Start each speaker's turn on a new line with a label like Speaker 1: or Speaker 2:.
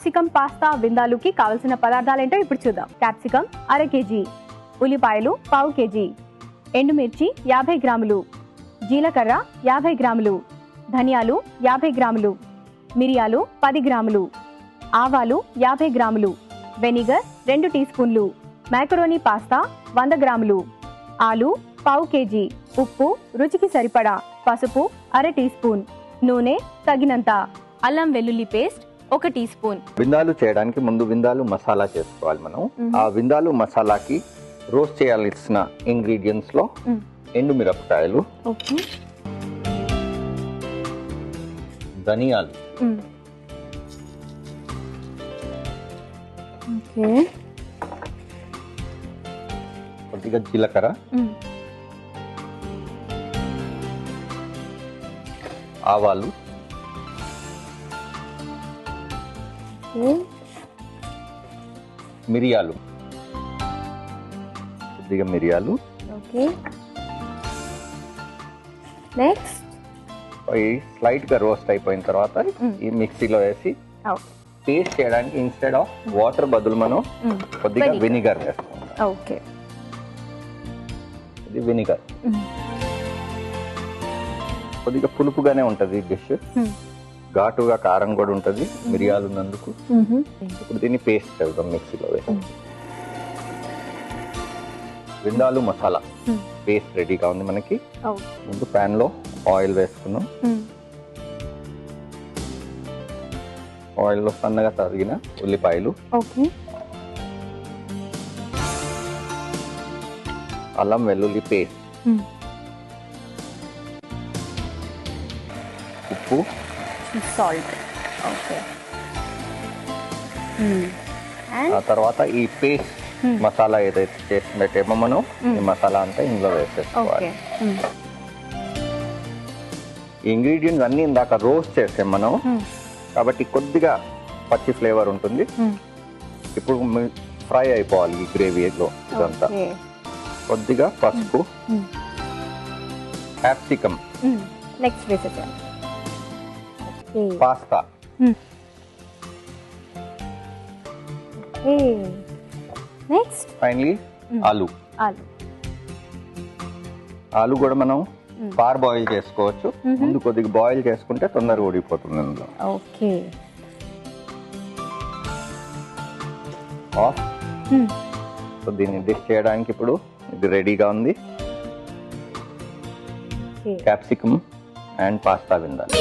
Speaker 1: Capsicum pasta విందాలుకి కావలసిన పదార్థాలు ఏంటో ఇప్పుడు చూద్దాం. క్యాప్సికమ్ 1/2 kg, ఉల్లిపాయలు 1/4 kg, ఎండుమిర్చి 50 గ్రాములు, జీలకర్ర 50 గ్రాములు, ధనియాలు 50 గ్రాములు, మిరియాలు 10 గ్రాములు, ఆవాలు 50 గ్రాములు, వెనిగర్ 2 టీ స్పూన్లు, మాకరోనీ పాస్తా 100 గ్రాములు, ఆలు 1/4 kg, ఉప్పు రుచికి సరిపడా, పసుపు 1/2 టీ స్పూన్, నూనె తగినంత, అల్లం వెల్లుల్లి పేస్ట్ 1 టీ స్పూన్.
Speaker 2: విందాలు చేయడానికి ముందు విందాలు మసాలా చేసుకోవాలి మనం. ఆ విందాలు మసాలాకి రోస్ట్ చేయాల్సిన ఇంగ్రీడియంట్స్ లో ఎండు మిరపకాయలు, ధనియాలు, కొద్దిగా జీలకర్ర, ఆవాలు, మిరియాలు, కొద్దిగా మిరియాలు,
Speaker 1: నెక్స్ట్
Speaker 2: స్లైట్ గా రోస్ట్ అయిపోయిన తర్వాత ఈ మిక్సీలో వేసి పేస్ట్ చేయడానికి ఇన్స్టెడ్ ఆఫ్ వాటర్ బదులు మనం కొద్దిగా వెనిగర్ వేస్తాం.
Speaker 1: ఓకే,
Speaker 2: ఇది వెనిగర్. కొద్దిగా పులుపుగానే ఉంటది డిష్, ఘాటుగా కారం కూడా ఉంటది మిరియాలు ఉన్నందుకు. ఇప్పుడు దీన్ని పేస్ట్ చేద్దాం మిక్సీలో వేసి. విందాలు మసాలా పేస్ట్ రెడీగా ఉంది మనకి. ముందు ప్యాన్ లో ఆయిల్ వేసుకున్నాం. ఆయిల్ లో సన్నగా తరిగిన ఉల్లిపాయలు, అల్లం వెల్లుల్లి పేస్ట్, ఉప్పు,
Speaker 1: సాల్ట్.
Speaker 2: ఆ తర్వాత ఈ పేస్ట్ మసాలా ఏదైతే చేసి పెట్టేమో మనం ఈ మసాలా అంతా ఇందులో వేసేసుకోవాలి. ఈ ఇంగ్రీడియంట్స్ అన్ని ఇందాక రోస్ట్ చేసాం మనం కాబట్టి కొద్దిగా పచ్చి ఫ్లేవర్ ఉంటుంది. ఇప్పుడు ఫ్రై అయిపోవాలి ఈ గ్రేవీలో ఇదంతా. కొద్దిగా పసుపు, క్యాప్సికమ్,
Speaker 1: నెక్స్ట్ వేసేసాం
Speaker 2: పాస్తా,
Speaker 1: నెక్స్ట్
Speaker 2: ఫైనలీ ఆలు. ఆలు కూడా మనం పార్ బాయిల్ చేసుకోవచ్చు. ముందు కొద్దిగా బాయిల్ చేసుకుంటే తొందరగా ఉడికిపోతుంది అందులో.
Speaker 1: ఓకే,
Speaker 2: సో దీన్ని డిష్ చేయడానికి ఇప్పుడు ఇది రెడీగా ఉంది. Capsicum and pasta విందాలు.